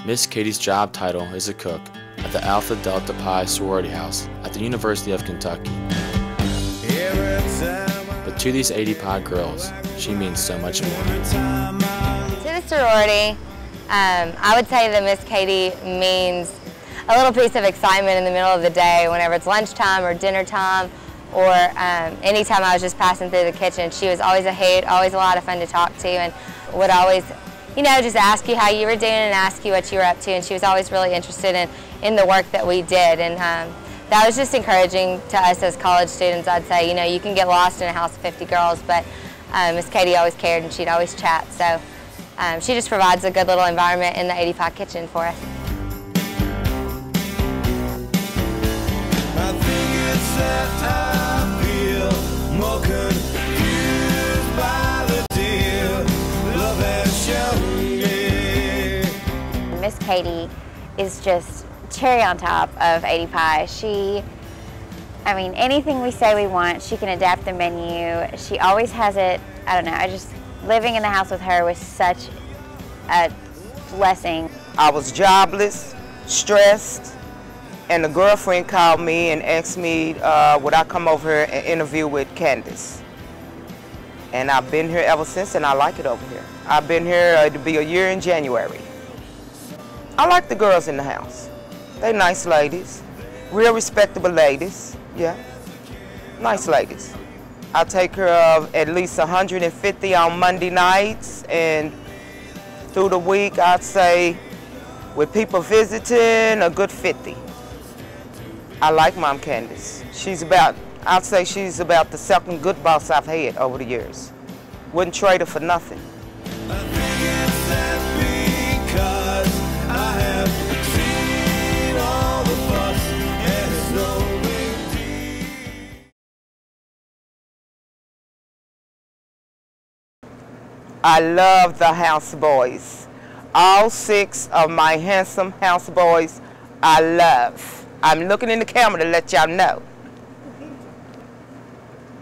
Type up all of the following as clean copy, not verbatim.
Miss Katie's job title is a cook at the Alpha Delta Pi sorority house at the University of Kentucky. But to these ADPI girls, she means so much more. To the sorority, I would say that Miss Katie means a little piece of excitement in the middle of the day whenever it's lunchtime or dinner time, or anytime I was just passing through the kitchen. She was always a hoot, always a lot of fun to talk to, and would always, you know, just ask you how you were doing and ask you what you were up to, and she was always really interested in the work that we did, and that was just encouraging to us as college students. I'd say, you know, you can get lost in a house of 50 girls, but Miss Katie always cared and she'd always chat, so she just provides a good little environment in the ADPI kitchen for us. I think it's that I feel more confused by the deal love has shown me. Miss Katie is just cherry on top of ADPI. I mean, anything we say we want, she can adapt the menu. She always has it, I don't know, living in the house with her was such a blessing. I was jobless, stressed, and a girlfriend called me and asked me would I come over here and interview with Candace. And I've been here ever since, and I like it over here. I've been here, it'll be a year in January. I like the girls in the house. They nice ladies, real respectable ladies, yeah, nice ladies. I take care of at least 150 on Monday nights, and through the week I'd say with people visiting a good 50. I like Mom Candace. I'd say she's about the second good boss I've had over the years. Wouldn't trade her for nothing. I think it's that because I have seen all the fuss and it's no big deal. I love the houseboys. All 6 of my handsome houseboys I love. I'm looking in the camera to let y'all know.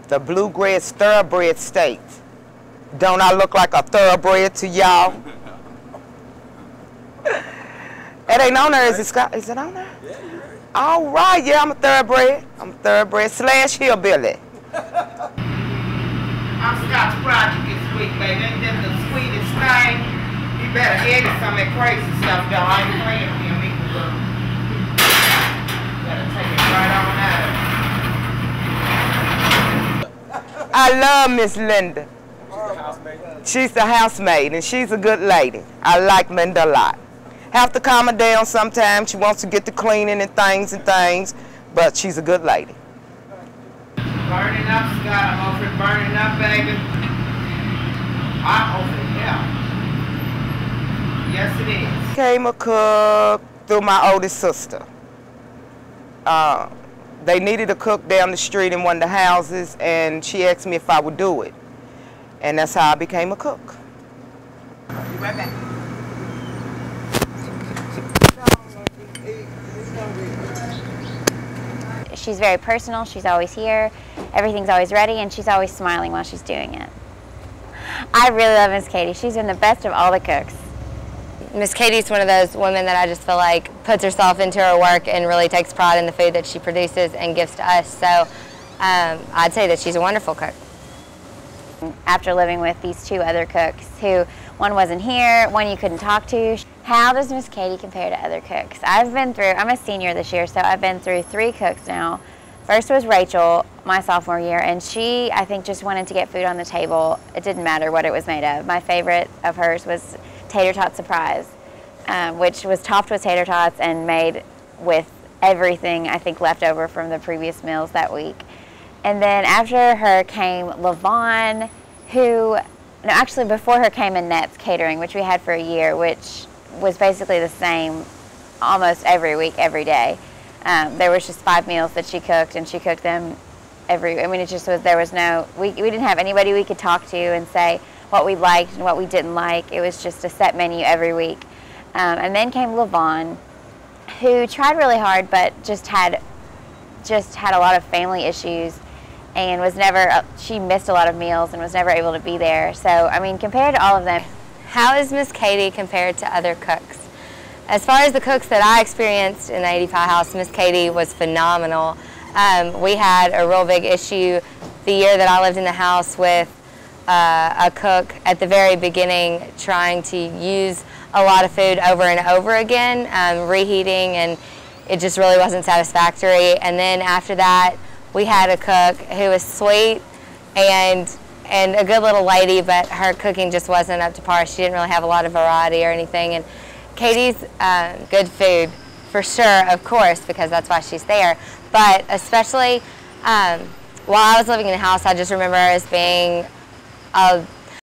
The bluegrass thoroughbred state. Don't I look like a thoroughbred to y'all? It ain't on there, is it, Scott? Is it on there? Yeah, you're right. All right, yeah, I'm a thoroughbred. I'm a thoroughbred / hillbilly. I'm Scott's project this week, baby. Ain't that the sweetest thing? You better edit some of that crazy stuff, though. I ain't playing with him either. Better take it right on out. I love Miss Linda. She's the housemaid, and she's a good lady. I like Linda a lot. Have to calm her down sometimes. She wants to get to cleaning and things, but she's a good lady. Burning up, Scott. I'm over it burning up, baby. I'm over it, yeah. Yes, it is. Became a cook through my oldest sister. They needed a cook down the street in one of the houses, and she asked me if I would do it. And that's how I became a cook. Be right back. She's very personal, she's always here, everything's always ready, and she's always smiling while she's doing it. I really love Miss Katie. She's been the best of all the cooks. Miss Katie's one of those women that I just feel like puts herself into her work and really takes pride in the food that she produces and gives to us. So I'd say that she's a wonderful cook. After living with these 2 other cooks, who one wasn't here, one you couldn't talk to, how does Miss Katie compare to other cooks? I'm a senior this year, so I've been through 3 cooks now. First was Rachel, my sophomore year, and she, I think, just wanted to get food on the table. It didn't matter what it was made of. My favorite of hers was tater tot surprise, which was topped with tater tots and made with everything, I think, left over from the previous meals that week. And then after her came LaVon, actually before her came Annette's Catering, which we had for a year, which was basically the same almost every week, every day. There was just 5 meals that she cooked, and she cooked them it just was, there was no, we didn't have anybody we could talk to and say what we liked and what we didn't like. It was just a set menu every week. And then came LaVon, who tried really hard, but just had a lot of family issues, and she missed a lot of meals and was never able to be there. So, I mean, compared to all of them. How is Miss Katie compared to other cooks? As far as the cooks that I experienced in the ADPI house, Miss Katie was phenomenal. We had a real big issue the year that I lived in the house with a cook at the very beginning trying to use a lot of food over and over again, reheating, and it just really wasn't satisfactory. And then after that, we had a cook who was sweet and a good little lady, but her cooking just wasn't up to par. She didn't really have a lot of variety or anything. And Katie's good food, for sure, of course, because that's why she's there. But especially while I was living in the house, I just remember her as being a